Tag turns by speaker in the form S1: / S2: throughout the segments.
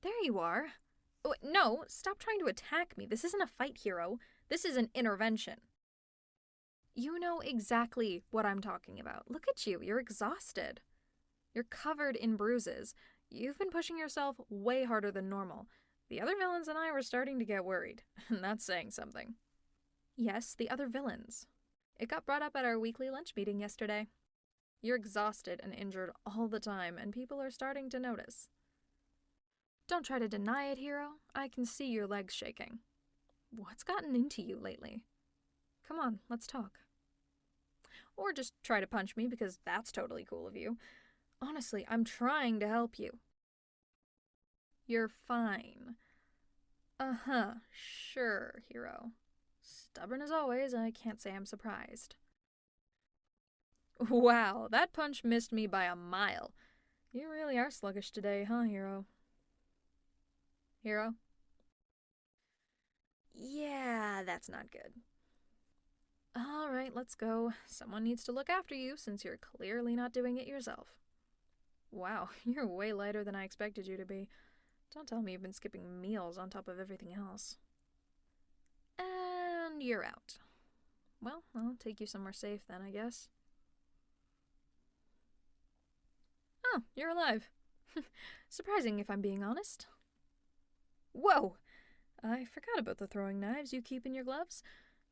S1: There you are. Oh, no, stop trying to attack me. This isn't a fight, hero. This is an intervention. You know exactly what I'm talking about. Look at you. You're exhausted. You're covered in bruises. You've been pushing yourself way harder than normal. The other villains and I were starting to get worried, and that's saying something. Yes, the other villains. It got brought up at our weekly lunch meeting yesterday. You're exhausted and injured all the time, and people are starting to notice. Don't try to deny it, hero. I can see your legs shaking. What's gotten into you lately? Come on, let's talk. Or just try to punch me, because that's totally cool of you. Honestly, I'm trying to help you. You're fine. Uh-huh, sure, hero. Stubborn as always, I can't say I'm surprised. Wow, that punch missed me by a mile. You really are sluggish today, huh, hero? Hero? Yeah, that's not good. Alright, let's go. Someone needs to look after you since you're clearly not doing it yourself. Wow, you're way lighter than I expected you to be. Don't tell me you've been skipping meals on top of everything else. And you're out. Well, I'll take you somewhere safe then, I guess. Oh, you're alive. Surprising if I'm being honest. Whoa! I forgot about the throwing knives you keep in your gloves.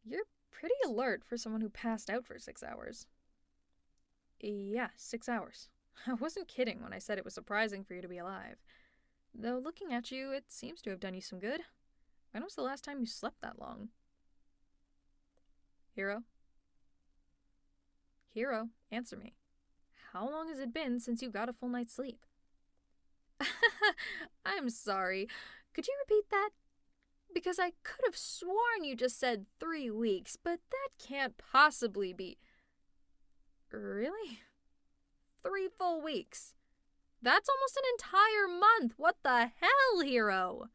S1: You're pretty alert for someone who passed out for 6 hours. Yeah, 6 hours. I wasn't kidding when I said it was surprising for you to be alive. Though looking at you, it seems to have done you some good. When was the last time you slept that long? Hero? Hero, answer me. How long has it been since you got a full night's sleep? I'm sorry. Could you repeat that? Because I could have sworn you just said 3 weeks, but that can't possibly be... Really? 3 full weeks. That's almost an entire month. What the hell, hero?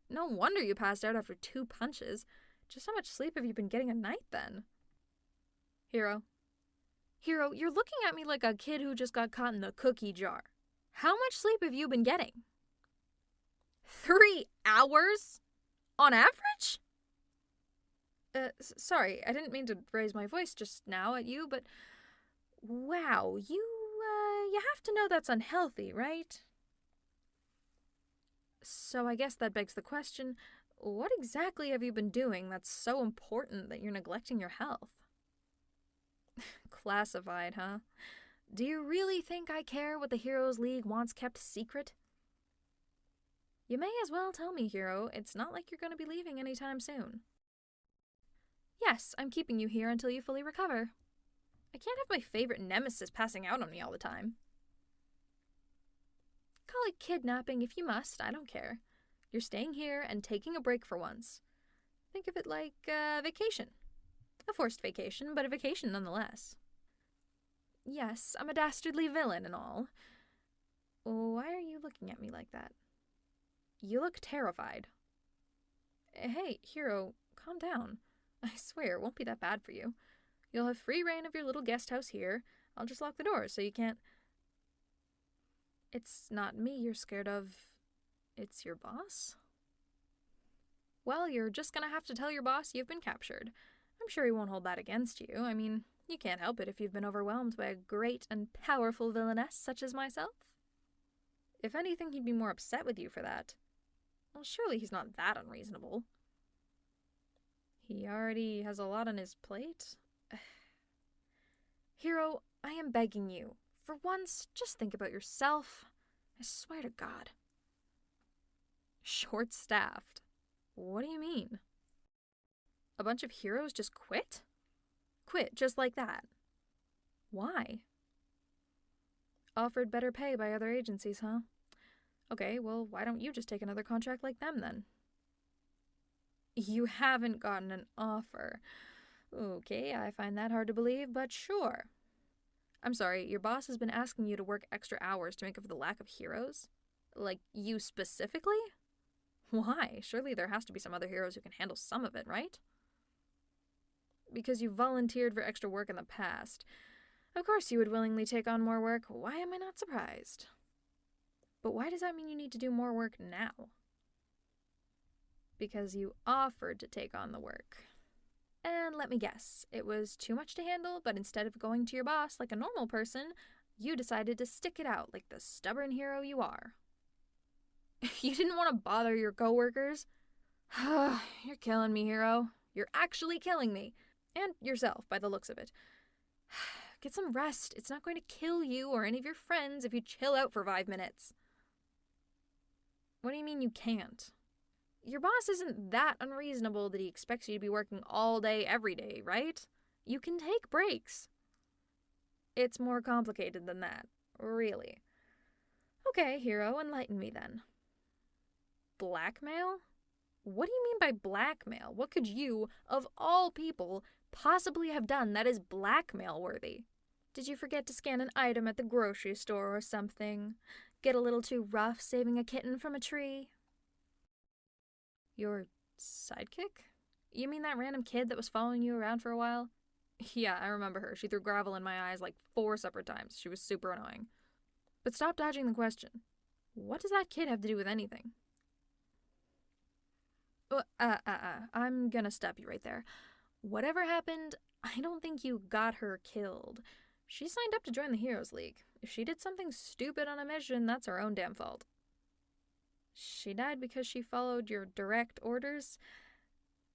S1: No wonder you passed out after 2 punches. Just how much sleep have you been getting a night then? Hero? Hero, you're looking at me like a kid who just got caught in the cookie jar. How much sleep have you been getting? 3 hours? On average? Sorry, I didn't mean to raise my voice just now at you, but... Wow, you have to know that's unhealthy, right? So I guess that begs the question, what exactly have you been doing that's so important that you're neglecting your health? Classified, huh? Do you really think I care what the Heroes League wants kept secret? You may as well tell me, hero. It's not like you're going to be leaving anytime soon. Yes, I'm keeping you here until you fully recover. I can't have my favorite nemesis passing out on me all the time. Call it kidnapping if you must, I don't care. You're staying here and taking a break for once. Think of it like a vacation. A forced vacation, but a vacation nonetheless. Yes, I'm a dastardly villain and all. Why are you looking at me like that? You look terrified. Hey, hero, calm down. I swear it won't be that bad for you. You'll have free reign of your little guest house here. I'll just lock the doors so you can't... It's not me you're scared of. It's your boss? Well, you're just gonna have to tell your boss you've been captured. I'm sure he won't hold that against you. I mean, you can't help it if you've been overwhelmed by a great and powerful villainess such as myself. If anything, he'd be more upset with you for that. Well, surely he's not that unreasonable. He already has a lot on his plate. Hero, I am begging you. For once, just think about yourself. I swear to God. Short-staffed? What do you mean? A bunch of heroes just quit? Quit just like that. Why? Offered better pay by other agencies, huh? Okay, well, why don't you just take another contract like them then? You haven't gotten an offer. Okay, I find that hard to believe, but sure. I'm sorry, your boss has been asking you to work extra hours to make up for the lack of heroes? Like, you specifically? Why? Surely there has to be some other heroes who can handle some of it, right? Because you volunteered for extra work in the past. Of course you would willingly take on more work. Why am I not surprised? But why does that mean you need to do more work now? Because you offered to take on the work. And let me guess, it was too much to handle, but instead of going to your boss like a normal person, you decided to stick it out like the stubborn hero you are. You didn't want to bother your coworkers? You're killing me, hero. You're actually killing me. And yourself, by the looks of it. Get some rest. It's not going to kill you or any of your friends if you chill out for 5 minutes. What do you mean you can't? Your boss isn't that unreasonable that he expects you to be working all day, every day, right? You can take breaks. It's more complicated than that, really. Okay, hero, enlighten me then. Blackmail? What do you mean by blackmail? What could you, of all people, possibly have done that is blackmail worthy? Did you forget to scan an item at the grocery store or something? Get a little too rough saving a kitten from a tree? Your sidekick? You mean that random kid that was following you around for a while? Yeah, I remember her. She threw gravel in my eyes like 4 separate times. She was super annoying. But stop dodging the question. What does that kid have to do with anything? I'm gonna stop you right there. Whatever happened, I don't think you got her killed. She signed up to join the Heroes League. If she did something stupid on a mission, that's her own damn fault. She died because she followed your direct orders?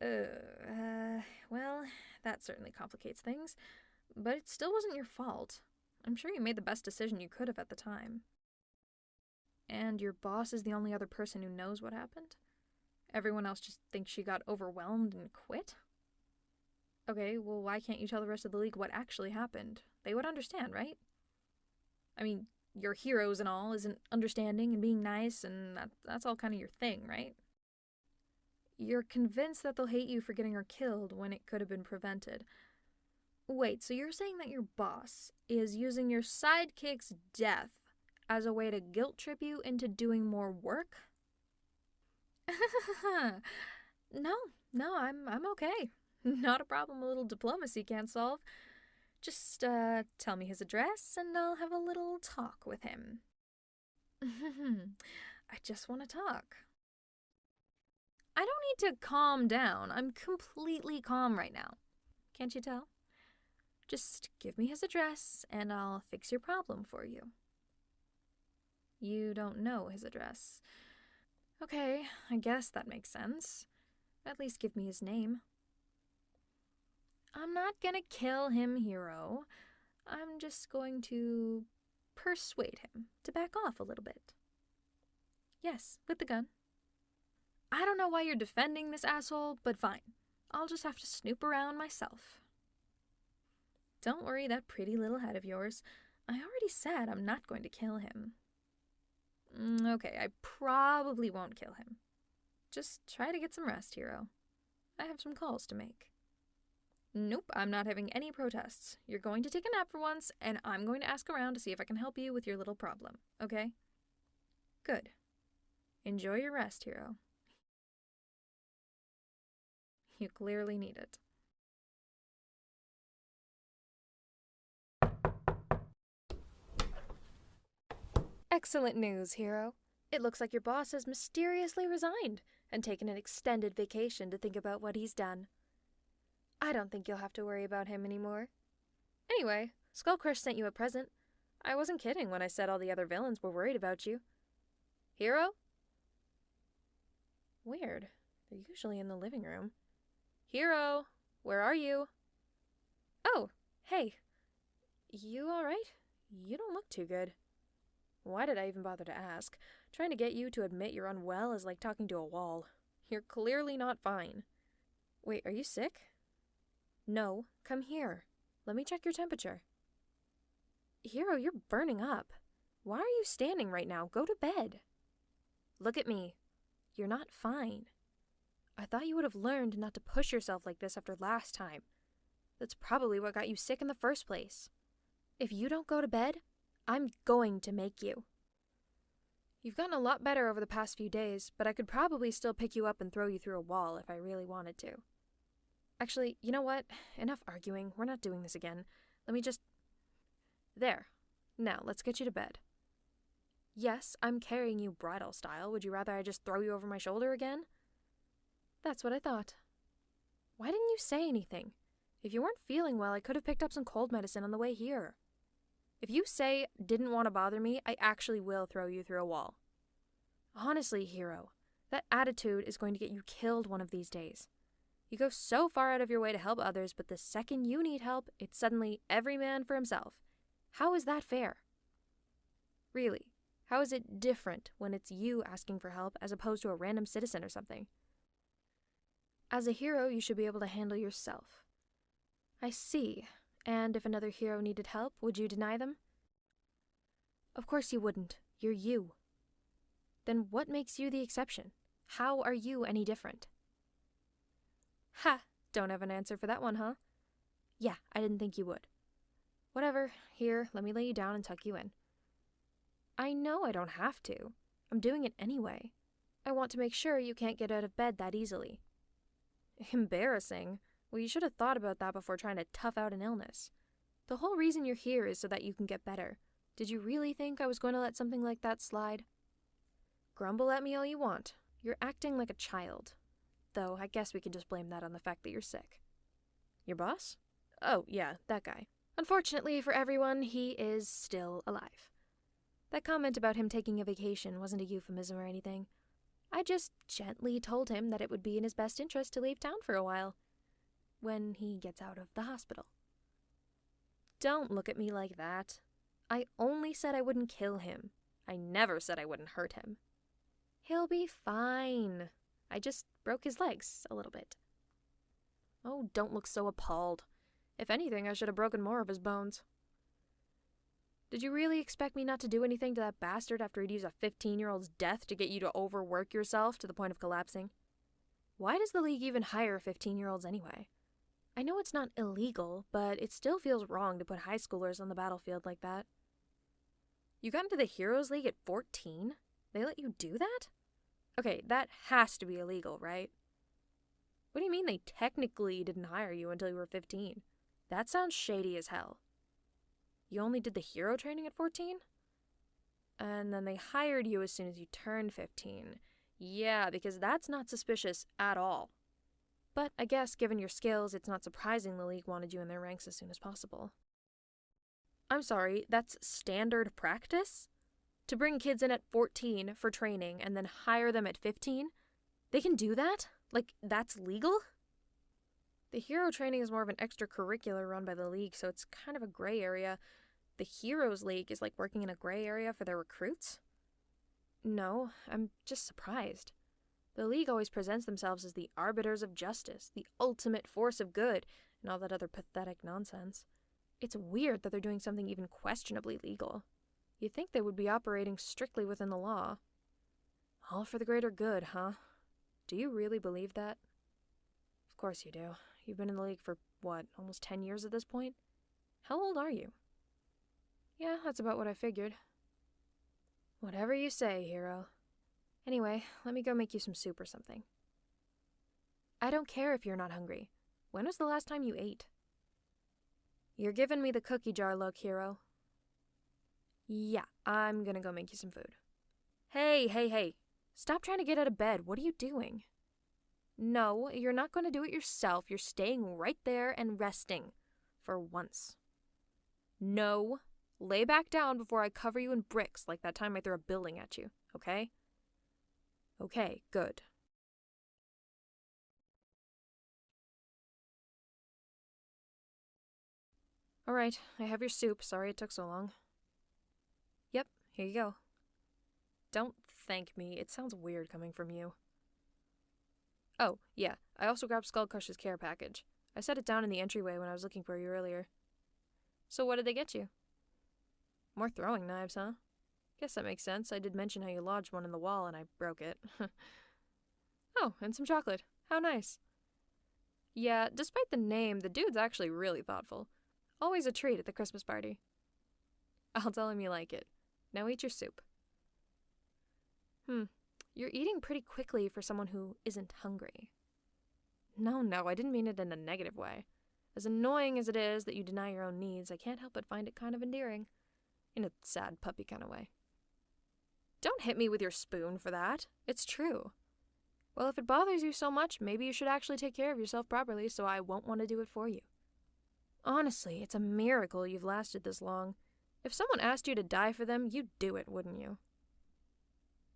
S1: Well, that certainly complicates things. But it still wasn't your fault. I'm sure you made the best decision you could have at the time. And your boss is the only other person who knows what happened? Everyone else just thinks she got overwhelmed and quit? Okay, well, why can't you tell the rest of the league what actually happened? They would understand, right? I mean, you're heroes and all, isn't understanding and being nice, and that's all kind of your thing, right? You're convinced that they'll hate you for getting her killed when it could have been prevented. Wait, so you're saying that your boss is using your sidekick's death as a way to guilt trip you into doing more work? No, I'm okay. Not a problem a little diplomacy can't solve. Just, tell me his address and I'll have a little talk with him. I just want to talk. I don't need to calm down. I'm completely calm right now. Can't you tell? Just give me his address and I'll fix your problem for you. You don't know his address. Okay, I guess that makes sense. At least give me his name. I'm not gonna kill him, hero. I'm just going to persuade him to back off a little bit. Yes, with the gun. I don't know why you're defending this asshole, but fine. I'll just have to snoop around myself. Don't worry that pretty little head of yours. I already said I'm not going to kill him. Okay, I probably won't kill him. Just try to get some rest, hero. I have some calls to make. Nope, I'm not having any protests. You're going to take a nap for once, and I'm going to ask around to see if I can help you with your little problem, okay? Good. Enjoy your rest, hero. You clearly need it. Excellent news, hero. It looks like your boss has mysteriously resigned and taken an extended vacation to think about what he's done. I don't think you'll have to worry about him anymore. Anyway, Skullcrush sent you a present. I wasn't kidding when I said all the other villains were worried about you. Hero? Weird. They're usually in the living room. Hero, where are you? Oh, hey. You alright? You don't look too good. Why did I even bother to ask? Trying to get you to admit you're unwell is like talking to a wall. You're clearly not fine. Wait, are you sick? No, come here. Let me check your temperature. Hero, you're burning up. Why are you standing right now? Go to bed. Look at me. You're not fine. I thought you would have learned not to push yourself like this after last time. That's probably what got you sick in the first place. If you don't go to bed, I'm going to make you. You've gotten a lot better over the past few days, but I could probably still pick you up and throw you through a wall if I really wanted to. Actually, you know what? Enough arguing. We're not doing this again. Let me just... There. Now, let's get you to bed. Yes, I'm carrying you bridal style. Would you rather I just throw you over my shoulder again? That's what I thought. Why didn't you say anything? If you weren't feeling well, I could have picked up some cold medicine on the way here. If you say didn't want to bother me, I actually will throw you through a wall. Honestly, hero, that attitude is going to get you killed one of these days. You go so far out of your way to help others, but the second you need help, it's suddenly every man for himself. How is that fair? Really, how is it different when it's you asking for help as opposed to a random citizen or something? As a hero, you should be able to handle yourself. I see. And if another hero needed help, would you deny them? Of course you wouldn't. You're you. Then what makes you the exception? How are you any different? Ha! Don't have an answer for that one, huh? Yeah, I didn't think you would. Whatever. Here, let me lay you down and tuck you in. I know I don't have to. I'm doing it anyway. I want to make sure you can't get out of bed that easily. Embarrassing. Well, you should have thought about that before trying to tough out an illness. The whole reason you're here is so that you can get better. Did you really think I was going to let something like that slide? Grumble at me all you want. You're acting like a child. Though, I guess we can just blame that on the fact that you're sick. Your boss? Oh, yeah, that guy. Unfortunately for everyone, he is still alive. That comment about him taking a vacation wasn't a euphemism or anything. I just gently told him that it would be in his best interest to leave town for a while. When he gets out of the hospital. Don't look at me like that. I only said I wouldn't kill him. I never said I wouldn't hurt him. He'll be fine. I just broke his legs a little bit. Oh, don't look so appalled. If anything, I should have broken more of his bones. Did you really expect me not to do anything to that bastard after he'd use a 15-year-old's death to get you to overwork yourself to the point of collapsing? Why does the League even hire 15-year-olds anyway? I know it's not illegal, but it still feels wrong to put high schoolers on the battlefield like that. You got into the Heroes League at 14? They let you do that? Okay, that has to be illegal, right? What do you mean they technically didn't hire you until you were 15? That sounds shady as hell. You only did the hero training at 14? And then they hired you as soon as you turned 15. Yeah, because that's not suspicious at all. But I guess, given your skills, it's not surprising the League wanted you in their ranks as soon as possible. I'm sorry, that's standard practice? To bring kids in at 14 for training and then hire them at 15? They can do that? Like, that's legal? The hero training is more of an extracurricular run by the League, so it's kind of a gray area. The Heroes League is like working in a gray area for their recruits? No, I'm just surprised. The League always presents themselves as the arbiters of justice, the ultimate force of good, and all that other pathetic nonsense. It's weird that they're doing something even questionably legal. You'd think they would be operating strictly within the law. All for the greater good, huh? Do you really believe that? Of course you do. You've been in the League for, what, almost 10 years at this point? How old are you? Yeah, that's about what I figured. Whatever you say, hero. Anyway, let me go make you some soup or something. I don't care if you're not hungry. When was the last time you ate? You're giving me the cookie jar look, hero. Yeah, I'm gonna go make you some food. Hey. Stop trying to get out of bed. What are you doing? No, you're not going to do it yourself. You're staying right there and resting. For once. No. Lay back down before I cover you in bricks like that time I threw a building at you, okay? Okay, good. Alright, I have your soup. Sorry it took so long. Yep, here you go. Don't thank me. It sounds weird coming from you. Oh, yeah, I also grabbed Skullcrush's care package. I set it down in the entryway when I was looking for you earlier. So what did they get you? More throwing knives, huh? Guess that makes sense. I did mention how you lodged one in the wall and I broke it. Oh, and some chocolate. How nice. Yeah, despite the name, the dude's actually really thoughtful. Always a treat at the Christmas party. I'll tell him you like it. Now eat your soup. You're eating pretty quickly for someone who isn't hungry. No, I didn't mean it in a negative way. As annoying as it is that you deny your own needs, I can't help but find it kind of endearing. In a sad puppy kind of way.
S2: Don't hit me with your spoon for that. It's true. Well, if it bothers you so much, maybe you should actually take care of yourself properly so I won't want to do it for you. Honestly, it's a miracle you've lasted this long. If someone asked you to die for them, you'd do it, wouldn't you?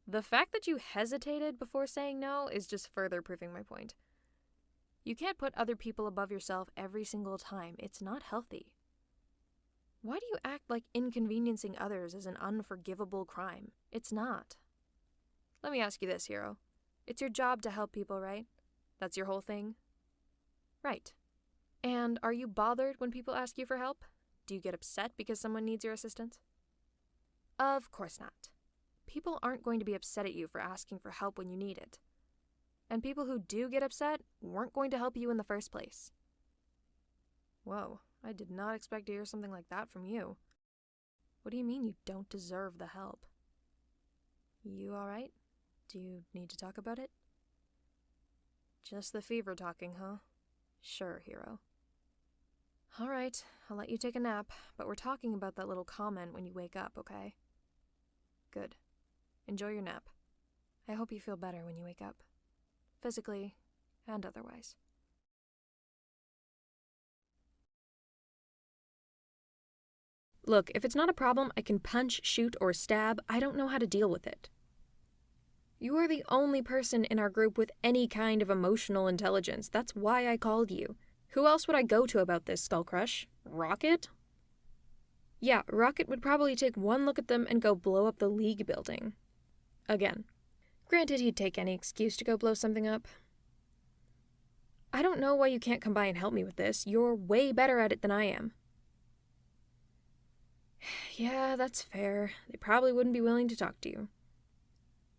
S2: The fact that you hesitated before saying no is just further proving my point. You can't put other people above yourself every single time. It's not healthy. Why do you act like inconveniencing others is an unforgivable crime? It's not. Let me ask you this, Hero. It's your job to help people, right? That's your whole thing? Right. And are you bothered when people ask you for help? Do you get upset because someone needs your assistance? Of course not. People aren't going to be upset at you for asking for help when you need it. And people who do get upset weren't going to help you in the first place. Whoa, I did not expect to hear something like that from you. What do you mean you don't deserve the help? You alright? Do you need to talk about it? Just the fever talking, huh? Sure, Hero. Alright, I'll let you take a nap, but we're talking about that little comment when you wake up, okay? Good. Enjoy your nap. I hope you feel better when you wake up. Physically and otherwise.
S1: Look, if it's not a problem I can punch, shoot, or stab, I don't know how to deal with it. You are the only person in our group with any kind of emotional intelligence. That's why I called you. Who else would I go to about this, Skull Crush? Rocket? Yeah, Rocket would probably take one look at them and go blow up the League building. Again. Granted, he'd take any excuse to go blow something up. I don't know why you can't come by and help me with this. You're way better at it than I am. Yeah, that's fair. They probably wouldn't be willing to talk to you.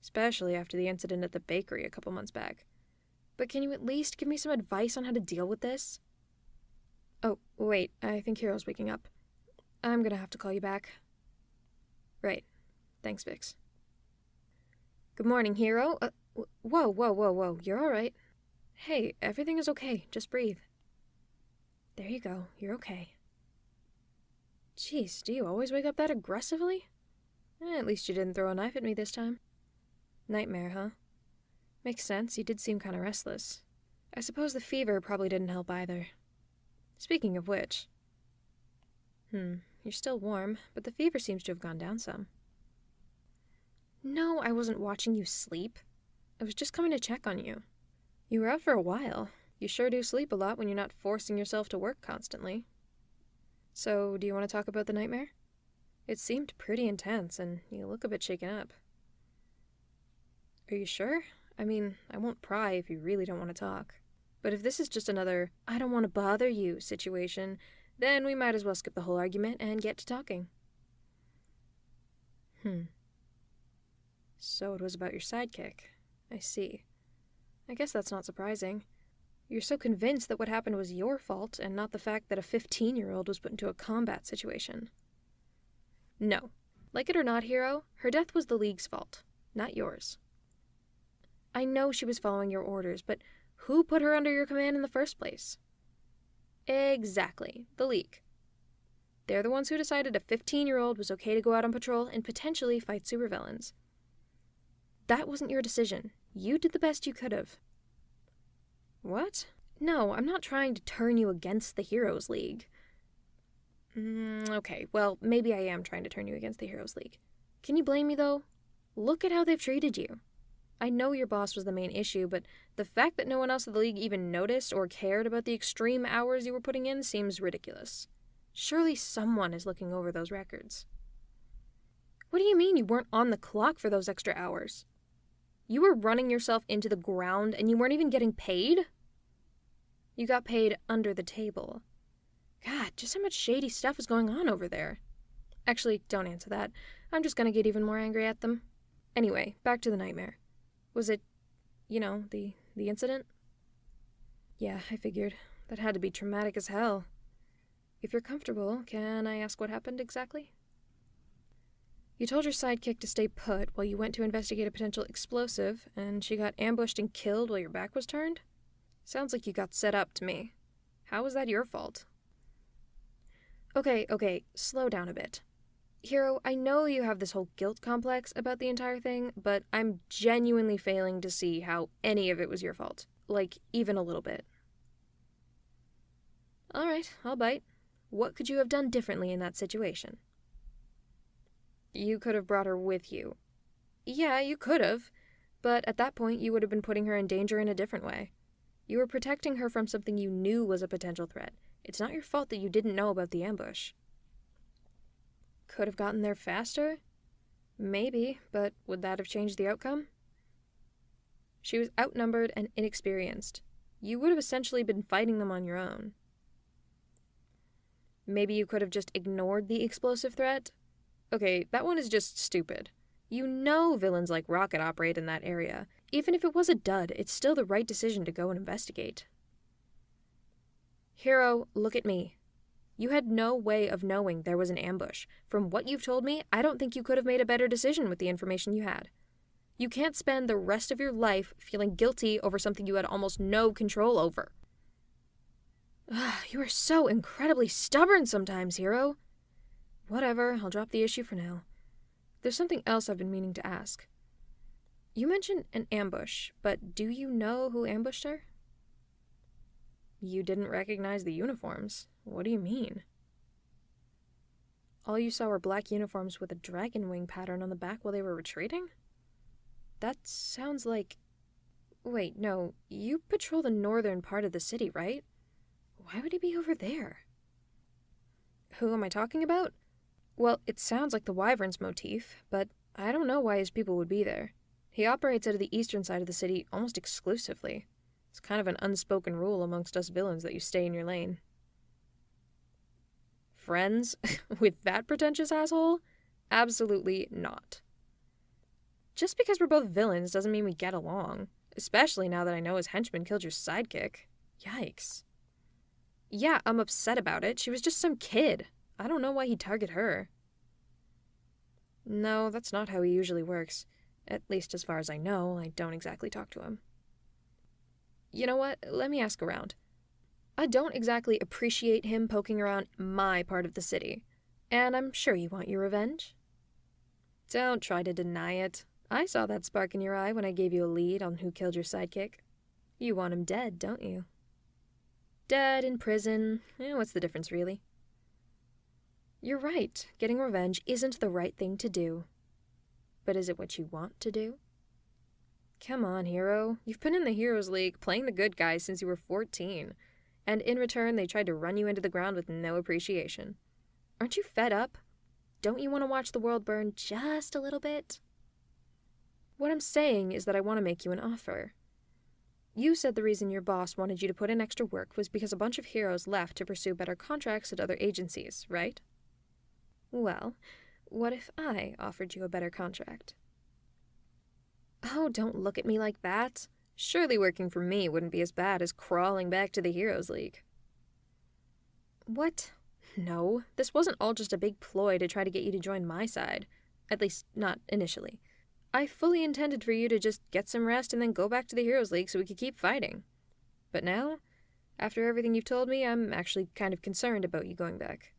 S1: Especially after the incident at the bakery a couple months back. But can you at least give me some advice on how to deal with this? Oh, wait, I think Hero's waking up. I'm gonna have to call you back. Right. Thanks, Vix. Good morning, Hero. Whoa. You're alright. Hey, everything is okay. Just breathe. There you go. You're okay. Jeez, do you always wake up that aggressively? At least you didn't throw a knife at me this time. Nightmare, huh? Makes sense, you did seem kind of restless. I suppose the fever probably didn't help either. Speaking of which... you're still warm, but the fever seems to have gone down some. No, I wasn't watching you sleep. I was just coming to check on you. You were out for a while. You sure do sleep a lot when you're not forcing yourself to work constantly. So, do you want to talk about the nightmare? It seemed pretty intense, and you look a bit shaken up. Are you sure? I mean, I won't pry if you really don't want to talk. But if this is just another, I don't want to bother you situation, then we might as well skip the whole argument and get to talking. So it was about your sidekick. I see. I guess that's not surprising. You're so convinced that what happened was your fault and not the fact that a 15-year-old was put into a combat situation. No. Like it or not, Hero, her death was the League's fault, not yours. I know she was following your orders, but who put her under your command in the first place? Exactly, the League. They're the ones who decided a 15-year-old was okay to go out on patrol and potentially fight supervillains. That wasn't your decision. You did the best you could have. What? No, I'm not trying to turn you against the Heroes League. Okay, well, maybe I am trying to turn you against the Heroes League. Can you blame me, though? Look at how they've treated you. I know your boss was the main issue, but the fact that no one else in the League even noticed or cared about the extreme hours you were putting in seems ridiculous. Surely someone is looking over those records. What do you mean you weren't on the clock for those extra hours? You were running yourself into the ground and you weren't even getting paid? You got paid under the table. God, just how much shady stuff is going on over there. Actually, don't answer that. I'm just gonna get even more angry at them. Anyway, back to the nightmare. Was it, the incident? Yeah, I figured. That had to be traumatic as hell. If you're comfortable, can I ask what happened exactly? You told your sidekick to stay put while you went to investigate a potential explosive, and she got ambushed and killed while your back was turned? Sounds like you got set up to me. How was that your fault? Okay, slow down a bit.
S2: Hiro, I know you have this whole guilt complex about the entire thing, but I'm genuinely failing to see how any of it was your fault. Like, even a little bit. Alright, I'll bite. What could you have done differently in that situation? You could have brought her with you. Yeah, you could have. But at that point, you would have been putting her in danger in a different way. You were protecting her from something you knew was a potential threat. It's not your fault that you didn't know about the ambush. Could have gotten there faster? Maybe, but would that have changed the outcome? She was outnumbered and inexperienced. You would have essentially been fighting them on your own. Maybe you could have just ignored the explosive threat? Okay, that one is just stupid. You know villains like Rocket operate in that area. Even if it was a dud, it's still the right decision to go and investigate. Hiro, look at me. You had no way of knowing there was an ambush. From what you've told me, I don't think you could have made a better decision with the information you had. You can't spend the rest of your life feeling guilty over something you had almost no control over. You are so incredibly stubborn sometimes, Hiro. Whatever, I'll drop the issue for now. There's something else I've been meaning to ask. You mentioned an ambush, but do you know who ambushed her? You didn't recognize the uniforms. What do you mean? All you saw were black uniforms with a dragon wing pattern on the back while they were retreating? That sounds like... Wait, no, you patrol the northern part of the city, right? Why would he be over there? Who am I talking about? Well, it sounds like the Wyverns motif, but I don't know why his people would be there. He operates out of the eastern side of the city almost exclusively. It's kind of an unspoken rule amongst us villains that you stay in your lane. Friends? With that pretentious asshole? Absolutely not. Just because we're both villains doesn't mean we get along, especially now that I know his henchman killed your sidekick. Yikes. Yeah, I'm upset about it. She was just some kid. I don't know why he'd target her. No, that's not how he usually works. At least as far as I know, I don't exactly talk to him. You know what? Let me ask around. I don't exactly appreciate him poking around my part of the city. And I'm sure you want your revenge. Don't try to deny it. I saw that spark in your eye when I gave you a lead on who killed your sidekick. You want him dead, don't you? Dead, in prison. What's the difference, really? You're right. Getting revenge isn't the right thing to do. But is it what you want to do? Come on, Hiro. You've been in the Heroes League playing the good guys since you were 14. And in return, they tried to run you into the ground with no appreciation. Aren't you fed up? Don't you want to watch the world burn just a little bit? What I'm saying is that I want to make you an offer. You said the reason your boss wanted you to put in extra work was because a bunch of heroes left to pursue better contracts at other agencies, right? Well, what if I offered you a better contract? Oh, don't look at me like that. Surely working for me wouldn't be as bad as crawling back to the Heroes League. What? No, this wasn't all just a big ploy to try to get you to join my side. At least, not initially. I fully intended for you to just get some rest and then go back to the Heroes League so we could keep fighting. But now, after everything you've told me, I'm actually kind of concerned about you going back.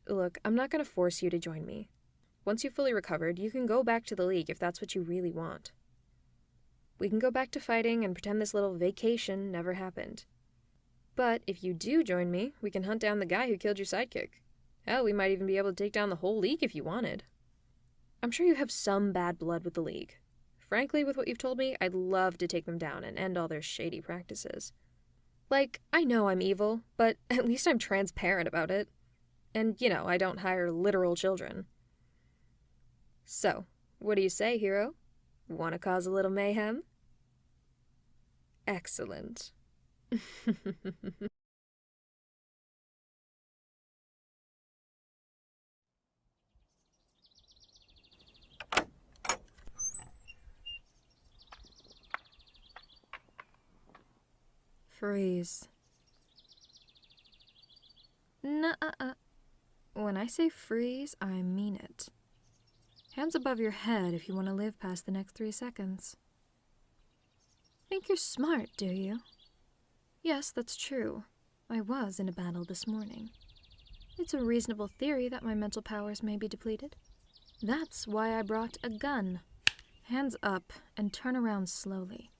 S2: Look, I'm not going to force you to join me. Once you've fully recovered, you can go back to the League if that's what you really want. We can go back to fighting and pretend this little vacation never happened. But if you do join me, we can hunt down the guy who killed your sidekick. Hell, we might even be able to take down the whole League if you wanted. I'm sure you have some bad blood with the League. Frankly, with what you've told me, I'd love to take them down and end all their shady practices. Like, I know I'm evil, but at least I'm transparent about it. And, I don't hire literal children. So, what do you say, Hiro? Want to cause a little mayhem? Excellent. Freeze. Nuh-uh. When I say freeze, I mean it. Hands above your head if you want to live past the next 3 seconds. Think you're smart, do you? Yes, that's true. I was in a battle this morning. It's a reasonable theory that my mental powers may be depleted. That's why I brought a gun. Hands up and turn around slowly.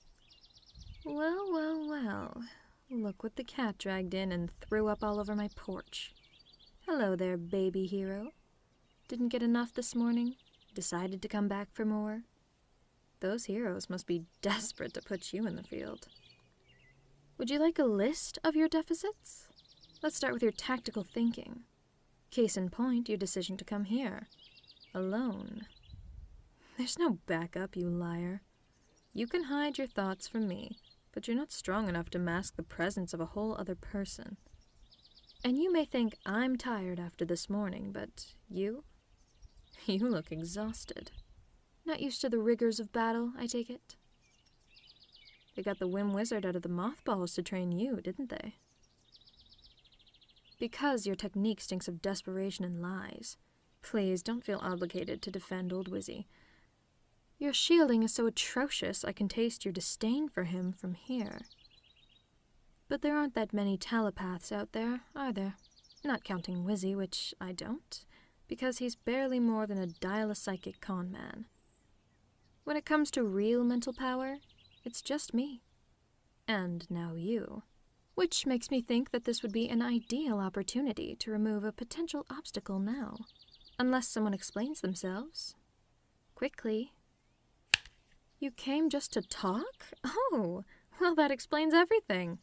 S2: Well, well, well. Look what the cat dragged in and threw up all over my porch. Hello there, baby hero. Didn't get enough this morning? Decided to come back for more? Those heroes must be desperate to put you in the field. Would you like a list of your deficits? Let's start with your tactical thinking. Case in point, your decision to come here. Alone. There's no backup, you liar. You can hide your thoughts from me, but you're not strong enough to mask the presence of a whole other person. And you may think I'm tired after this morning, but you? You look exhausted. Not used to the rigors of battle, I take it? They got the whim wizard out of the mothballs to train you, didn't they? Because your technique stinks of desperation and lies. Please don't feel obligated to defend old Wizzy. Your shielding is so atrocious I can taste your disdain for him from here. But there aren't that many telepaths out there, are there? Not counting Wizzy, which I don't, because he's barely more than a dial-a-psychic con man. When it comes to real mental power, it's just me. And now you. Which makes me think that this would be an ideal opportunity to remove a potential obstacle now. Unless someone explains themselves. Quickly. You came just to talk? Oh, well, that explains everything.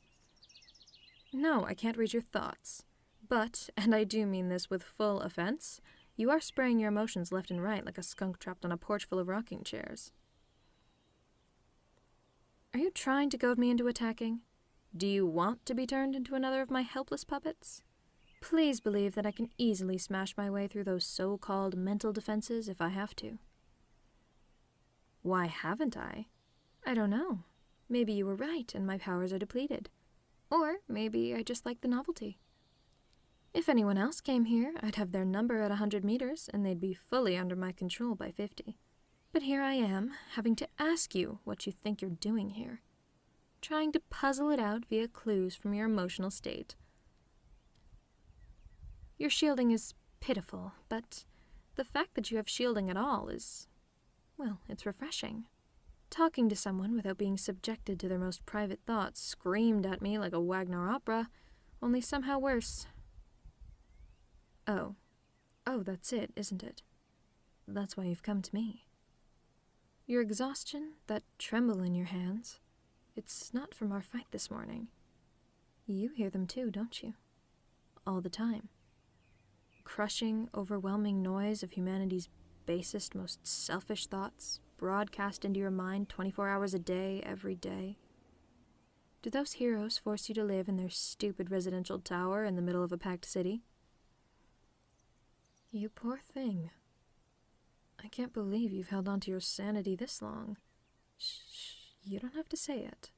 S2: No, I can't read your thoughts. But, and I do mean this with full offense, you are spraying your emotions left and right like a skunk trapped on a porch full of rocking chairs. Are you trying to goad me into attacking? Do you want to be turned into another of my helpless puppets? Please believe that I can easily smash my way through those so-called mental defenses if I have to. Why haven't I? I don't know. Maybe you were right and my powers are depleted. Or maybe I just like the novelty. If anyone else came here, I'd have their number at 100 meters and they'd be fully under my control by 50. But here I am, having to ask you what you think you're doing here. Trying to puzzle it out via clues from your emotional state. Your shielding is pitiful, but the fact that you have shielding at all is, well, it's refreshing. Talking to someone without being subjected to their most private thoughts screamed at me like a Wagner opera, only somehow worse. Oh, that's it, isn't it? That's why you've come to me. Your exhaustion, that tremble in your hands, it's not from our fight this morning. You hear them too, don't you? All the time. Crushing, overwhelming noise of humanity's basest, most selfish thoughts, broadcast into your mind 24 hours a day, every day. Do those heroes force you to live in their stupid residential tower in the middle of a packed city? You poor thing. I can't believe you've held on to your sanity this long. Shh, you don't have to say it.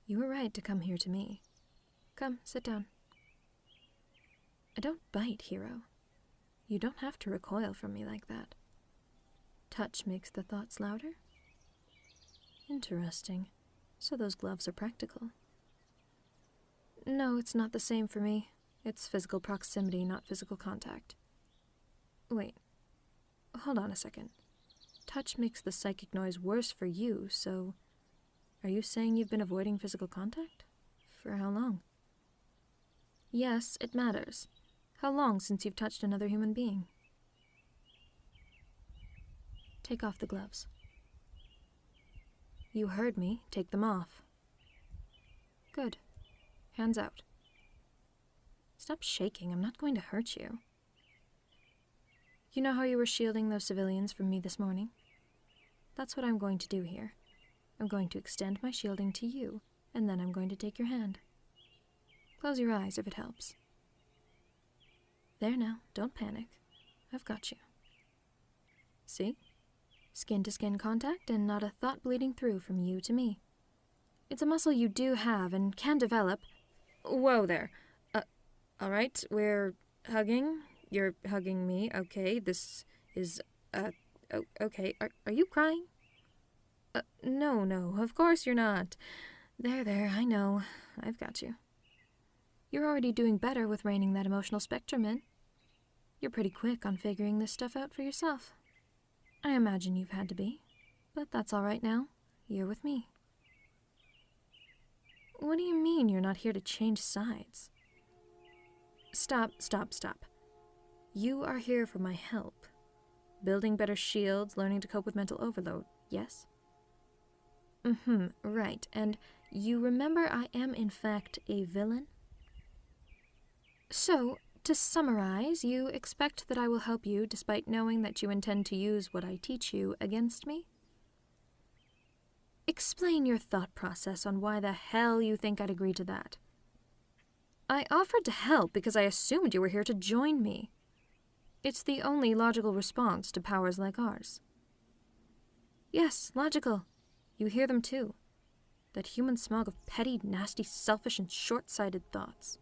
S2: You were right to come here to me. Come, sit down. I don't bite, hero. You don't have to recoil from me like that. Touch makes the thoughts louder? Interesting. So those gloves are practical. No, it's not the same for me. It's physical proximity, not physical contact. Wait. Hold on a second. Touch makes the psychic noise worse for you, so... Are you saying you've been avoiding physical contact? For how long? Yes, it matters. How long since you've touched another human being? Take off the gloves. You heard me. Take them off. Good. Hands out. Stop shaking. I'm not going to hurt you. You know how you were shielding those civilians from me this morning? That's what I'm going to do here. I'm going to extend my shielding to you, and then I'm going to take your hand. Close your eyes if it helps. There now, don't panic. I've got you. See? Skin-to-skin contact and not a thought bleeding through from you to me. It's a muscle you do have and can develop. Whoa there. All right, we're hugging. You're hugging me. Okay, this is, okay. Are you crying? No, of course you're not. There, I know. I've got you. You're already doing better with reining that emotional spectrum in. You're pretty quick on figuring this stuff out for yourself. I imagine you've had to be, but that's all right now. You're with me. What do you mean you're not here to change sides? Stop. You are here for my help. Building better shields, learning to cope with mental overload, yes? Right. And you remember I am in fact a villain? So, to summarize, you expect that I will help you despite knowing that you intend to use what I teach you against me? Explain your thought process on why the hell you think I'd agree to that. I offered to help because I assumed you were here to join me. It's the only logical response to powers like ours. Yes, logical. You hear them too. That human smog of petty, nasty, selfish, and short-sighted thoughts.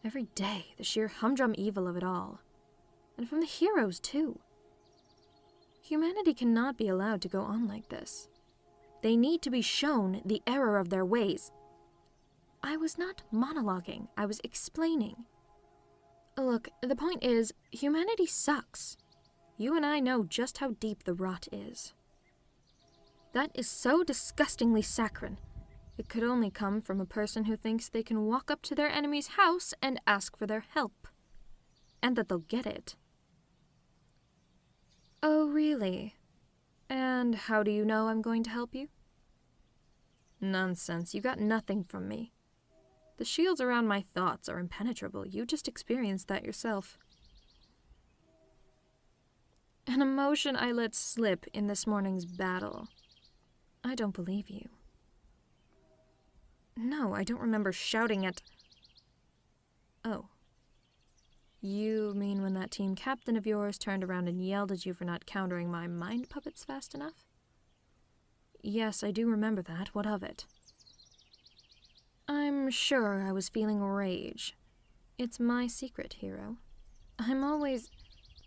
S2: Every day, the sheer humdrum evil of it all. And from the heroes, too. Humanity cannot be allowed to go on like this. They need to be shown the error of their ways. I was not monologuing, I was explaining. Look, the point is, humanity sucks. You and I know just how deep the rot is. That is so disgustingly saccharine. It could only come from a person who thinks they can walk up to their enemy's house and ask for their help. And that they'll get it. Oh, really? And how do you know I'm going to help you? Nonsense, you got nothing from me. The shields around my thoughts are impenetrable. You just experienced that yourself. An emotion I let slip in this morning's battle. I don't believe you. No, I don't remember shouting at... Oh. You mean when that team captain of yours turned around and yelled at you for not countering my mind puppets fast enough? Yes, I do remember that. What of it? I'm sure I was feeling rage. It's my secret, hero. I'm always...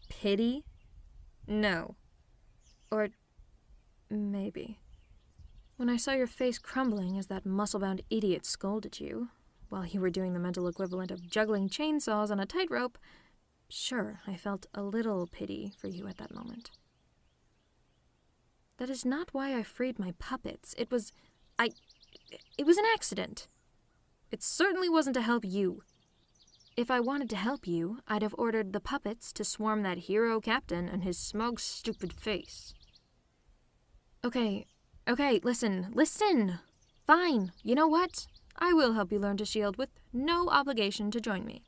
S2: Pity? No. Or... maybe. When I saw your face crumbling as that muscle-bound idiot scolded you, while you were doing the mental equivalent of juggling chainsaws on a tightrope, sure, I felt a little pity for you at that moment. That is not why I freed my puppets. It was an accident. It certainly wasn't to help you. If I wanted to help you, I'd have ordered the puppets to swarm that hero captain and his smug, stupid face. Okay, listen. Fine, you know what? I will help you learn to shield with no obligation to join me.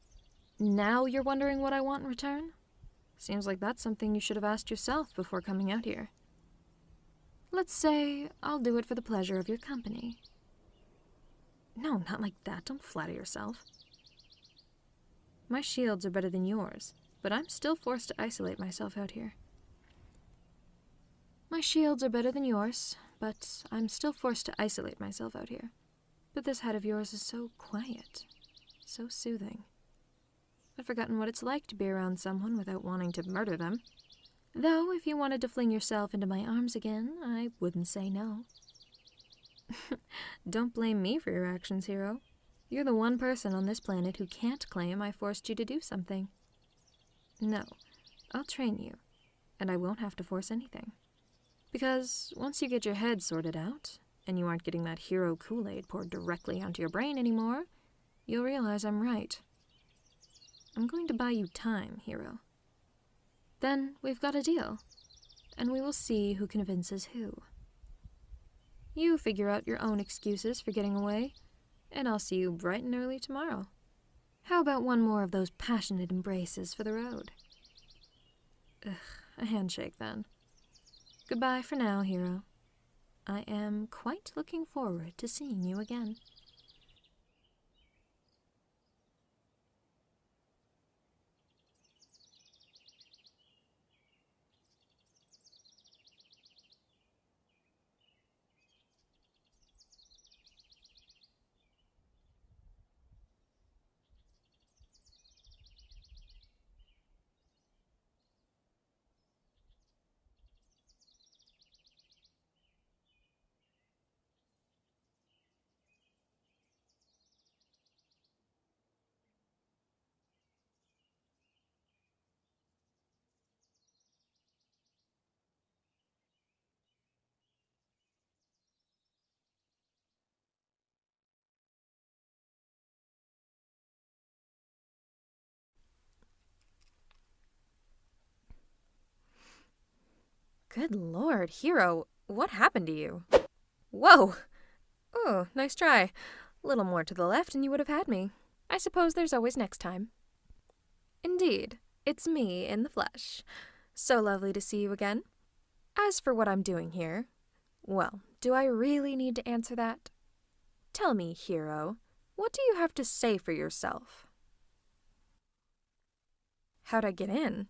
S2: Now you're wondering what I want in return? Seems like that's something you should have asked yourself before coming out here. Let's say I'll do it for the pleasure of your company. No, not like that. Don't flatter yourself. My shields are better than yours, but I'm still forced to isolate myself out here. My shields are better than yours, but I'm still forced to isolate myself out here. But this head of yours is so quiet, so soothing. I've forgotten what it's like to be around someone without wanting to murder them. Though, if you wanted to fling yourself into my arms again, I wouldn't say no. Don't blame me for your actions, hero. You're the one person on this planet who can't claim I forced you to do something. No, I'll train you, and I won't have to force anything. Because once you get your head sorted out, and you aren't getting that hero Kool-Aid poured directly onto your brain anymore, you'll realize I'm right. I'm going to buy you time, hero. Then we've got a deal, and we will see who convinces who. You figure out your own excuses for getting away, and I'll see you bright and early tomorrow. How about one more of those passionate embraces for the road? Ugh, a handshake then. Goodbye for now, hero. I am quite looking forward to seeing you again. Good lord, Hero, what happened to you? Whoa! Oh, nice try. A little more to the left and you would have had me. I suppose there's always next time. Indeed, it's me in the flesh. So lovely to see you again. As for what I'm doing here, well, do I really need to answer that? Tell me, Hero, what do you have to say for yourself? How'd I get in?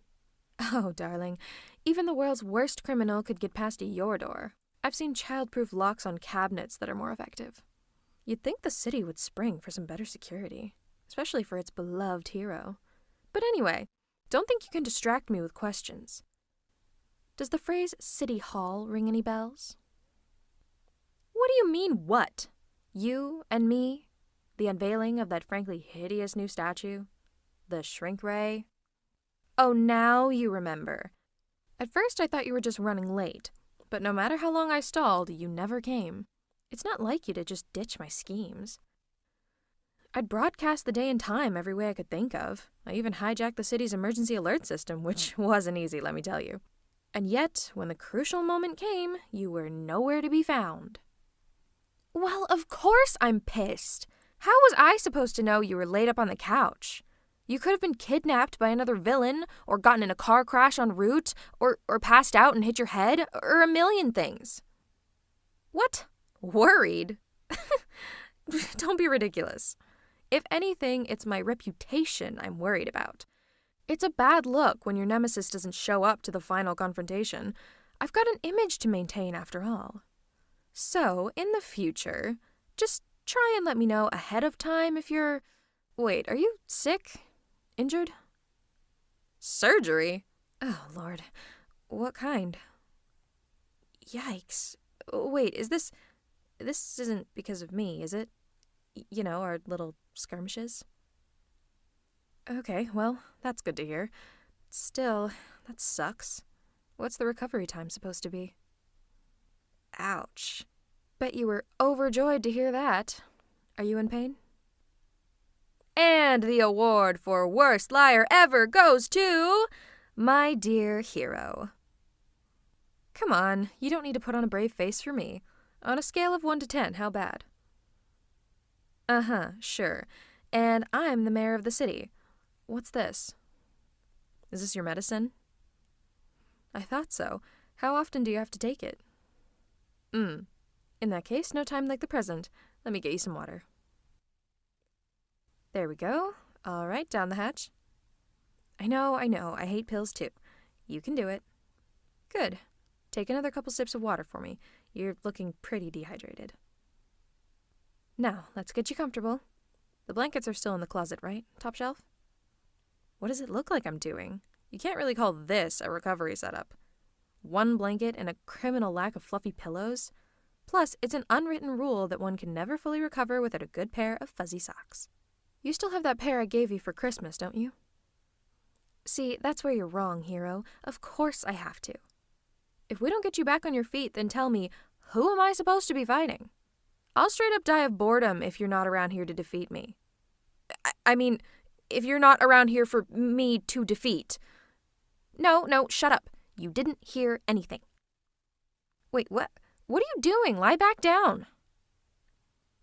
S2: Oh, darling, even the world's worst criminal could get past your door. I've seen child-proof locks on cabinets that are more effective. You'd think the city would spring for some better security, especially for its beloved Hero. But anyway, don't think you can distract me with questions. Does the phrase City Hall ring any bells? What do you mean, what? You and me? The unveiling of that frankly hideous new statue? The shrink ray? Oh, now you remember. At first I thought you were just running late, but no matter how long I stalled, you never came. It's not like you to just ditch my schemes. I'd broadcast the day and time every way I could think of. I even hijacked the city's emergency alert system, which wasn't easy, let me tell you. And yet, when the crucial moment came, you were nowhere to be found. Well, of course I'm pissed. How was I supposed to know you were laid up on the couch? You could have been kidnapped by another villain, or gotten in a car crash en route, or passed out and hit your head, or a million things. What? Worried? Don't be ridiculous. If anything, it's my reputation I'm worried about. It's a bad look when your nemesis doesn't show up to the final confrontation. I've got an image to maintain after all. So, in the future, just try and let me know ahead of time if you're... Wait, are you sick? Injured? Surgery? Oh, Lord. What kind? Yikes. Wait, is this... This isn't because of me, is it? You know, our little skirmishes? Okay, well, that's good to hear. Still, that sucks. What's the recovery time supposed to be? Ouch. Bet you were overjoyed to hear that. Are you in pain? And the award for worst liar ever goes to my dear Hero. Come on, you don't need to put on a brave face for me. On a scale of 1 to 10, how bad? Uh-huh, sure. And I'm the mayor of the city. What's this? Is this your medicine? I thought so. How often do you have to take it? In that case, no time like the present. Let me get you some water. There we go. All right, down the hatch. I know. I hate pills too. You can do it. Good. Take another couple sips of water for me. You're looking pretty dehydrated. Now, let's get you comfortable. The blankets are still in the closet, right? Top shelf? What does it look like I'm doing? You can't really call this a recovery setup. One blanket and a criminal lack of fluffy pillows. Plus, it's an unwritten rule that one can never fully recover without a good pair of fuzzy socks. You still have that pair I gave you for Christmas, don't you? See, that's where you're wrong, Hero. Of course I have to. If we don't get you back on your feet, then tell me, who am I supposed to be fighting? I'll straight up die of boredom if you're not around here to defeat me. I mean, if you're not around here for me to defeat. No, shut up. You didn't hear anything. Wait, what? What are you doing? Lie back down.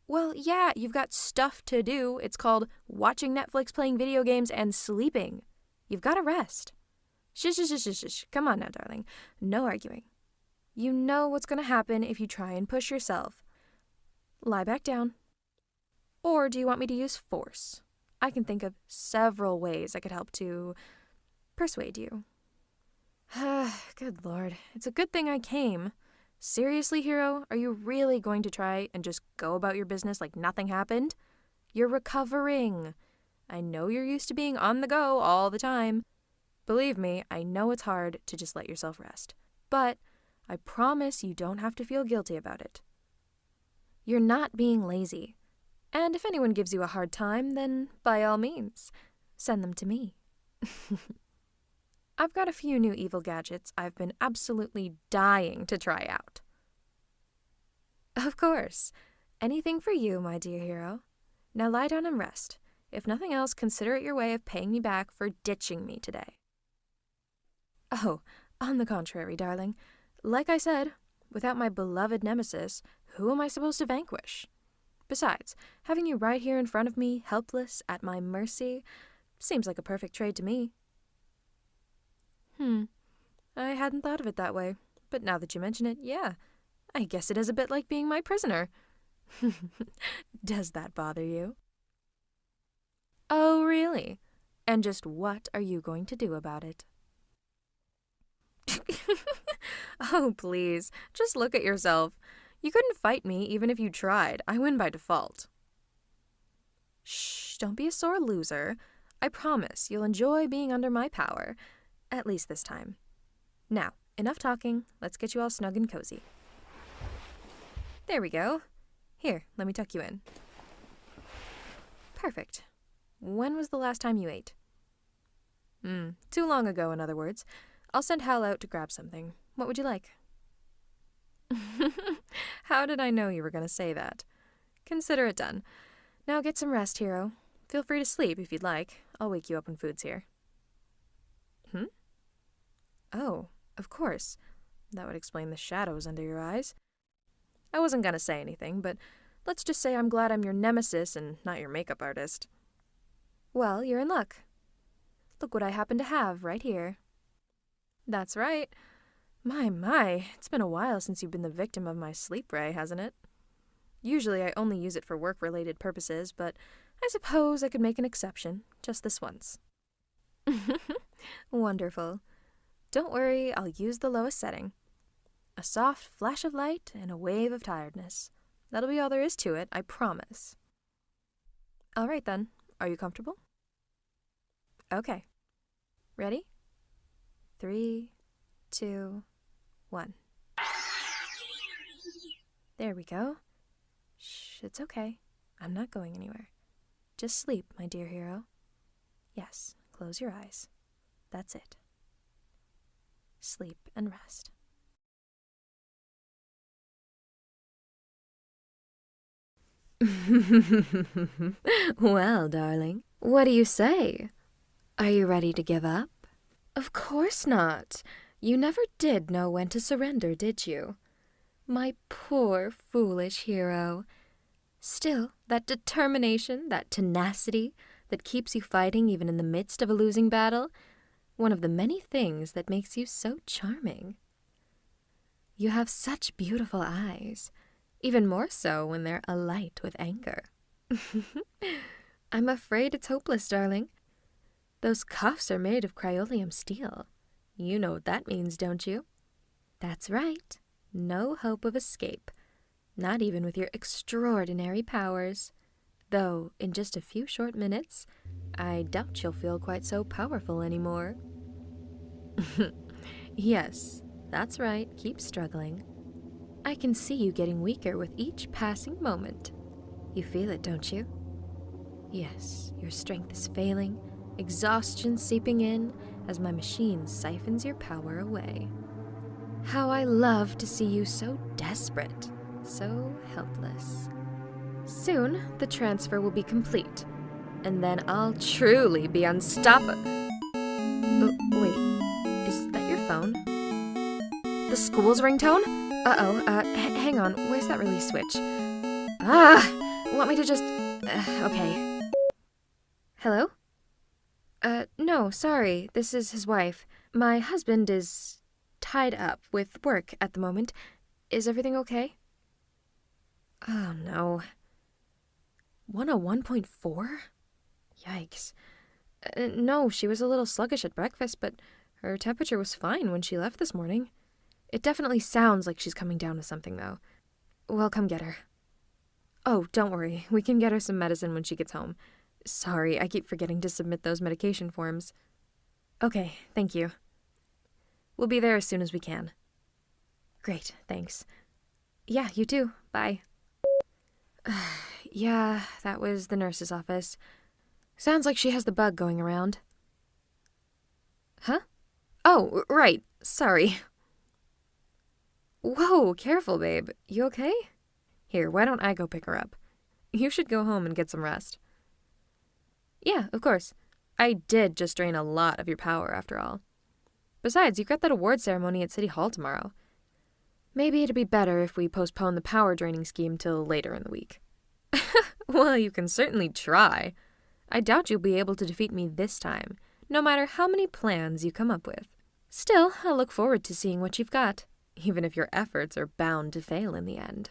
S2: Well, yeah, you've got stuff to do. It's called watching Netflix, playing video games, and sleeping. You've got to rest. Shush. Come on now, darling. No arguing. You know what's going to happen if you try and push yourself. Lie back down. Or do you want me to use force? I can think of several ways I could help to persuade you. Good Lord. It's a good thing I came. Seriously, Hero? Are you really going to try and just go about your business like nothing happened? You're recovering. I know you're used to being on the go all the time. Believe me, I know it's hard to just let yourself rest. But I promise you don't have to feel guilty about it. You're not being lazy. And if anyone gives you a hard time, then by all means, send them to me. I've got a few new evil gadgets I've been absolutely dying to try out. Of course. Anything for you, my dear Hero. Now lie down and rest. If nothing else, consider it your way of paying me back for ditching me today. Oh, on the contrary, darling. Like I said, without my beloved nemesis, who am I supposed to vanquish? Besides, having you right here in front of me, helpless, at my mercy, seems like a perfect trade to me. I hadn't thought of it that way, but now that you mention it, yeah, I guess it is a bit like being my prisoner. Does that bother you? Oh, really? And just what are you going to do about it? Oh, please, just look at yourself. You couldn't fight me even if you tried. I win by default. Shh, don't be a sore loser. I promise you'll enjoy being under my power, at least this time. Now, enough talking. Let's get you all snug and cozy. There we go. Here, let me tuck you in. Perfect. When was the last time you ate? Too long ago, in other words. I'll send Hal out to grab something. What would you like? How did I know you were going to say that? Consider it done. Now get some rest, hero. Feel free to sleep if you'd like. I'll wake you up when food's here. Oh, of course. That would explain the shadows under your eyes. I wasn't going to say anything, but let's just say I'm glad I'm your nemesis and not your makeup artist. Well, you're in luck. Look what I happen to have right here. That's right. My, it's been a while since you've been the victim of my sleep ray, hasn't it? Usually I only use it for work-related purposes, but I suppose I could make an exception, just this once. Wonderful. Don't worry, I'll use the lowest setting. A soft flash of light and a wave of tiredness. That'll be all there is to it, I promise. All right then, are you comfortable? Okay. Ready? 3, 2, 1. There we go. Shh, it's okay. I'm not going anywhere. Just sleep, my dear hero. Yes, close your eyes. That's it. Sleep and rest. Well, darling, what do you say? Are you ready to give up? Of course not. You never did know when to surrender, did you? My poor, foolish hero. Still, that determination, that tenacity that keeps you fighting even in the midst of a losing battle, one of the many things that makes you so charming. You have such beautiful eyes, even more so when they're alight with anger. I'm afraid it's hopeless, darling. Those cuffs are made of cryolium steel. You know what that means, don't you? That's right. No hope of escape. Not even with your extraordinary powers. Though, in just a few short minutes, I doubt you'll feel quite so powerful anymore. Yes, that's right. Keep struggling. I can see you getting weaker with each passing moment. You feel it, don't you? Yes, your strength is failing, exhaustion seeping in as my machine siphons your power away. How I love to see you so desperate, so helpless. Soon, the transfer will be complete, and then I'll truly be unstoppable. Oh, wait, is that your phone? The school's ringtone? Uh-oh, hang on, where's that release switch? Want me to just... okay. Hello? No, sorry, this is his wife. My husband is tied up with work at the moment. Is everything okay? Oh, no. 101.4? Yikes. No, she was a little sluggish at breakfast, but her temperature was fine when she left this morning. It definitely sounds like she's coming down with something, though. We'll come get her. Oh, don't worry. We can get her some medicine when she gets home. Sorry, I keep forgetting to submit those medication forms. Okay, thank you. We'll be there as soon as we can. Great, thanks. Yeah, you too. Bye. Yeah, that was the nurse's office. Sounds like she has the bug going around. Huh? Oh, right. Sorry. Whoa, careful, babe. You okay? Here, why don't I go pick her up? You should go home and get some rest. Yeah, of course. I did just drain a lot of your power, after all. Besides, you've got that award ceremony at City Hall tomorrow. Maybe it'd be better if we postpone the power draining scheme till later in the week. Well, you can certainly try. I doubt you'll be able to defeat me this time, no matter how many plans you come up with. Still, I'll look forward to seeing what you've got, even if your efforts are bound to fail in the end.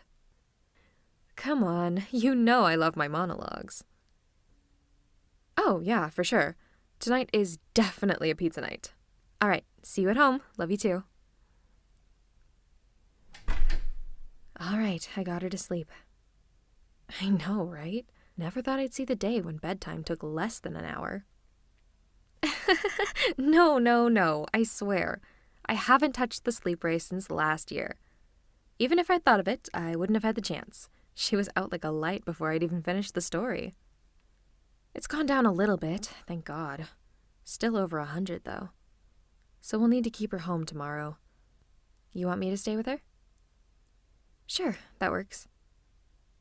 S2: Come on, you know I love my monologues. Oh, yeah, for sure. Tonight is definitely a pizza night. All right, see you at home. Love you too. All right, I got her to sleep. I know, right? Never thought I'd see the day when bedtime took less than an hour. No, I swear. I haven't touched the sleep ray since last year. Even if I'd thought of it, I wouldn't have had the chance. She was out like a light before I'd even finished the story. It's gone down a little bit, thank God. Still over 100, though. So we'll need to keep her home tomorrow. You want me to stay with her? Sure, that works.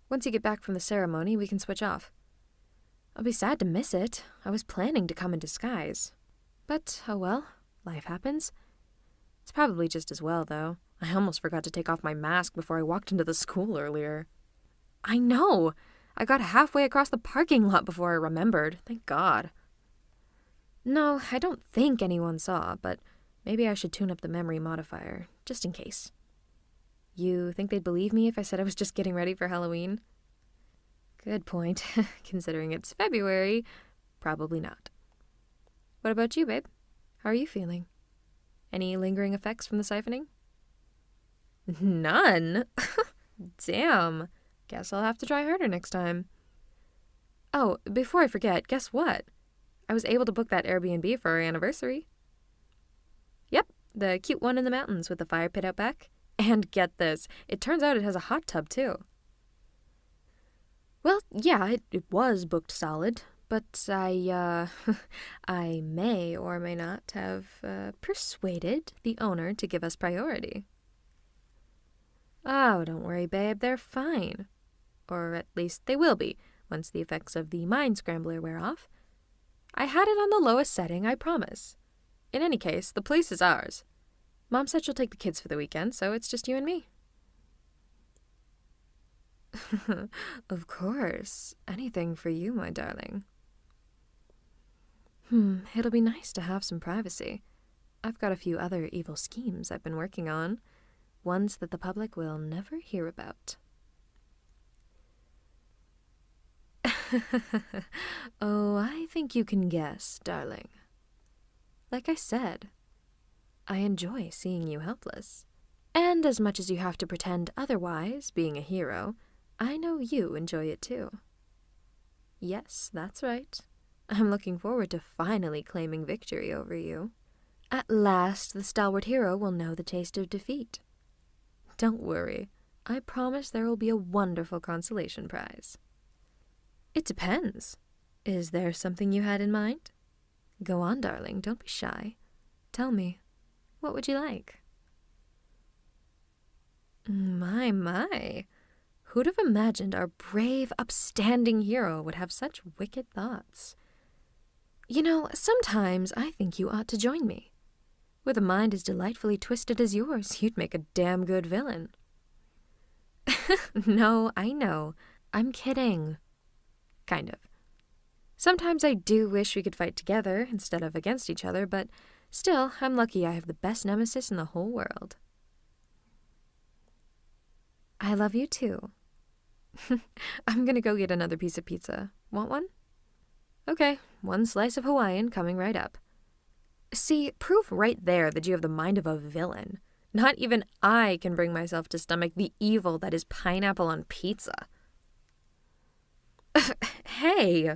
S2: Once you get back from the ceremony, we can switch off. I'll be sad to miss it. I was planning to come in disguise. But, oh well, life happens. It's probably just as well, though. I almost forgot to take off my mask before I walked into the school earlier. I know! I got halfway across the parking lot before I remembered, thank God. No, I don't think anyone saw, but maybe I should tune up the memory modifier, just in case. You think they'd believe me if I said I was just getting ready for Halloween? Good point. Considering it's February, probably not. What about you, babe? How are you feeling? Any lingering effects from the siphoning? None? Damn. Guess I'll have to try harder next time. Oh, before I forget, guess what? I was able to book that Airbnb for our anniversary. Yep, the cute one in the mountains with the fire pit out back. And get this, it turns out it has a hot tub, too. Well, yeah, it was booked solid, but I may or may not have persuaded the owner to give us priority. Oh, don't worry, babe, they're fine. Or at least they will be, once the effects of the Mind Scrambler wear off. I had it on the lowest setting, I promise. In any case, the place is ours. Mom said she'll take the kids for the weekend, so it's just you and me. Of course. Anything for you, my darling. It'll be nice to have some privacy. I've got a few other evil schemes I've been working on, ones that the public will never hear about. Oh, I think you can guess, darling. Like I said, I enjoy seeing you helpless. And as much as you have to pretend otherwise, being a hero, I know you enjoy it too. Yes, that's right. I'm looking forward to finally claiming victory over you. At last, the stalwart hero will know the taste of defeat. Don't worry. I promise there will be a wonderful consolation prize. It depends. Is there something you had in mind? Go on, darling. Don't be shy. Tell me. What would you like? My. Who'd have imagined our brave, upstanding hero would have such wicked thoughts? You know, sometimes I think you ought to join me. With a mind as delightfully twisted as yours, you'd make a damn good villain. No, I know. I'm kidding. Kind of. Sometimes I do wish we could fight together instead of against each other, but still, I'm lucky I have the best nemesis in the whole world. I love you too. I'm gonna go get another piece of pizza. Want one? Okay, one slice of Hawaiian coming right up. See, proof right there that you have the mind of a villain. Not even I can bring myself to stomach the evil that is pineapple on pizza. Hey,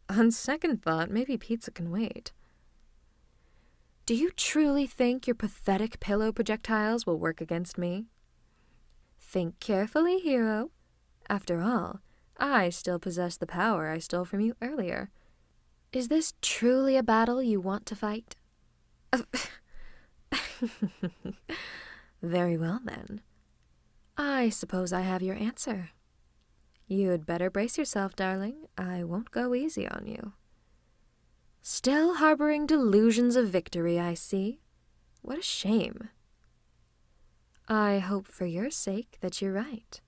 S2: on second thought, maybe pizza can wait. Do you truly think your pathetic pillow projectiles will work against me? Think carefully, hero. After all, I still possess the power I stole from you earlier. Is this truly a battle you want to fight? Very well, then. I suppose I have your answer. You'd better brace yourself, darling. I won't go easy on you. Still harboring delusions of victory, I see. What a shame. I hope for your sake that you're right.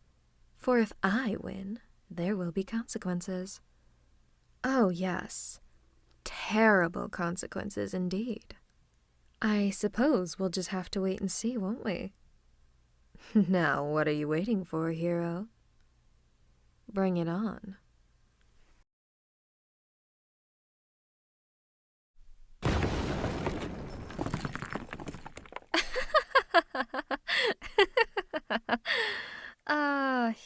S2: For if I win, there will be consequences. Oh, yes. Terrible consequences indeed. I suppose we'll just have to wait and see, won't we? Now, what are you waiting for, hero? Bring it on.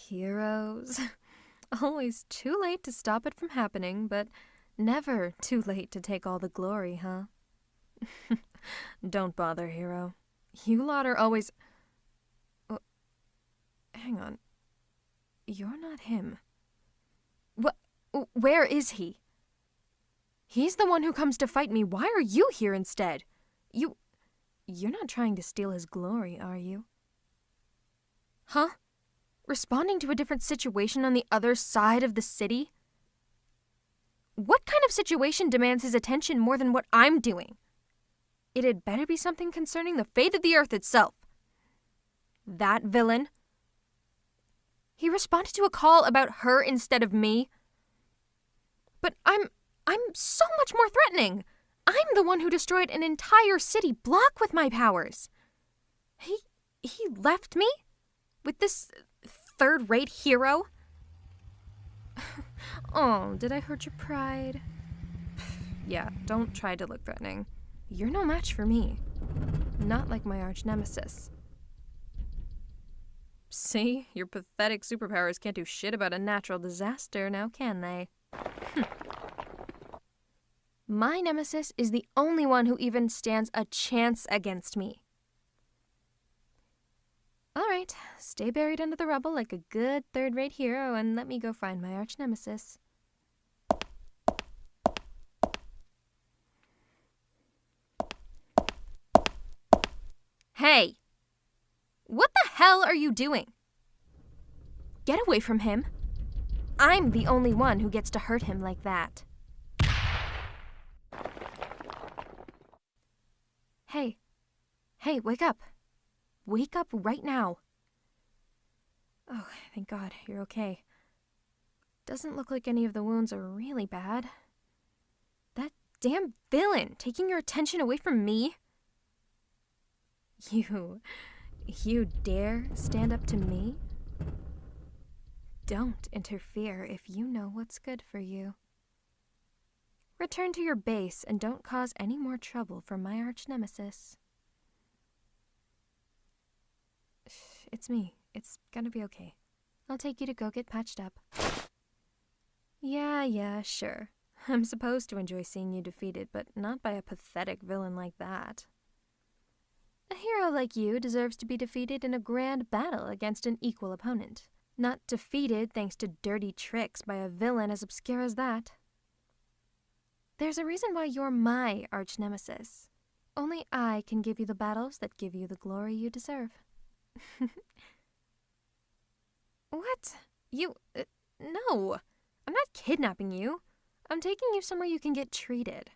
S2: Heroes. Always too late to stop it from happening, but never too late to take all the glory, huh? Don't bother, hero. You lot are always... Oh, hang on. You're not him. What? Where is he? He's the one who comes to fight me. Why are you here instead? You're not trying to steal his glory, are you? Huh? Responding to a different situation on the other side of the city? What kind of situation demands his attention more than what I'm doing? It had better be something concerning the fate of the Earth itself. That villain. He responded to a call about her instead of me. But I'm so much more threatening. I'm the one who destroyed an entire city block with my powers. He left me? With this third-rate hero? Oh, did I hurt your pride? Yeah, don't try to look threatening. You're no match for me. Not like my arch-nemesis. See? Your pathetic superpowers can't do shit about a natural disaster, now can they? My nemesis is the only one who even stands a chance against me. Alright, stay buried under the rubble like a good third-rate hero and let me go find my arch-nemesis. Hey! What the hell are you doing? Get away from him. I'm the only one who gets to hurt him like that. Hey, wake up. Wake up right now. Oh, thank God, you're okay. Doesn't look like any of the wounds are really bad. That damn villain taking your attention away from me? You dare stand up to me? Don't interfere if you know what's good for you. Return to your base and don't cause any more trouble for my arch-nemesis. It's me. It's gonna be okay. I'll take you to go get patched up. Yeah, sure. I'm supposed to enjoy seeing you defeated, but not by a pathetic villain like that. A hero like you deserves to be defeated in a grand battle against an equal opponent, not defeated thanks to dirty tricks by a villain as obscure as that. There's a reason why you're my arch-nemesis. Only I can give you the battles that give you the glory you deserve. What? No. I'm not kidnapping you. I'm taking you somewhere you can get treated.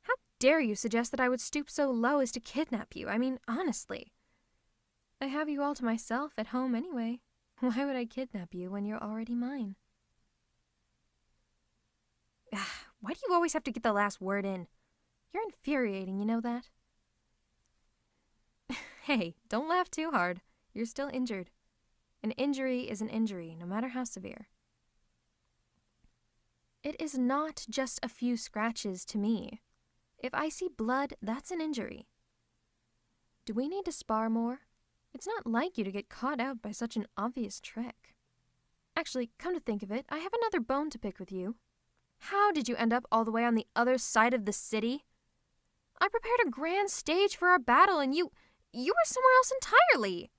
S2: How dare you suggest that I would stoop so low as to kidnap you? I mean, honestly. I have you all to myself at home anyway. Why would I kidnap you when you're already mine? Why do you always have to get the last word in? You're infuriating, you know that? Hey, don't laugh too hard. You're still injured. An injury is an injury, no matter how severe. It is not just a few scratches to me. If I see blood, that's an injury. Do we need to spar more? It's not like you to get caught out by such an obvious trick. Actually, come to think of it, I have another bone to pick with you. How did you end up all the way on the other side of the city? I prepared a grand stage for our battle and you were somewhere else entirely.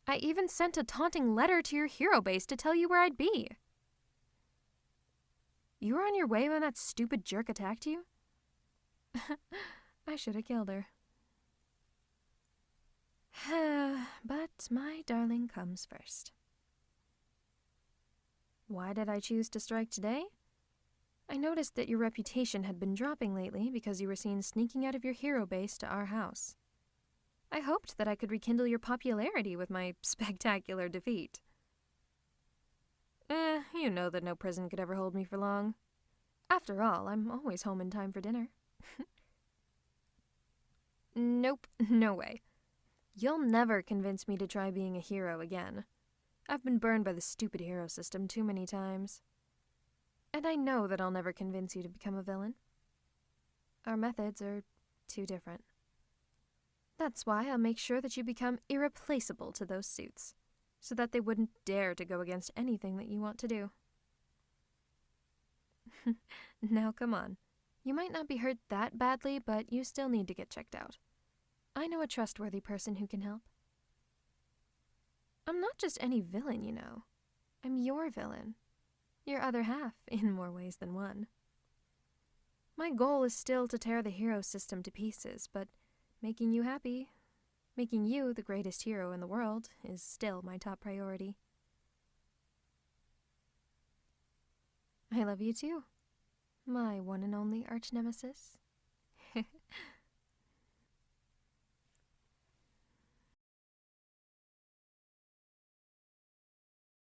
S2: I even sent a taunting letter to your hero base to tell you where I'd be. You were on your way when that stupid jerk attacked you? I should have killed her. But my darling comes first. Why did I choose to strike today? I noticed that your reputation had been dropping lately because you were seen sneaking out of your hero base to our house. I hoped that I could rekindle your popularity with my spectacular defeat. You know that no prison could ever hold me for long. After all, I'm always home in time for dinner. Nope, no way. You'll never convince me to try being a hero again. I've been burned by the stupid hero system too many times. And I know that I'll never convince you to become a villain. Our methods are too different. That's why I'll make sure that you become irreplaceable to those suits, so that they wouldn't dare to go against anything that you want to do. Now come on. You might not be hurt that badly, but you still need to get checked out. I know a trustworthy person who can help. I'm not just any villain, you know. I'm your villain. Your other half, in more ways than one. My goal is still to tear the hero system to pieces, but making you happy, making you the greatest hero in the world, is still my top priority. I love you too, my one and only arch nemesis.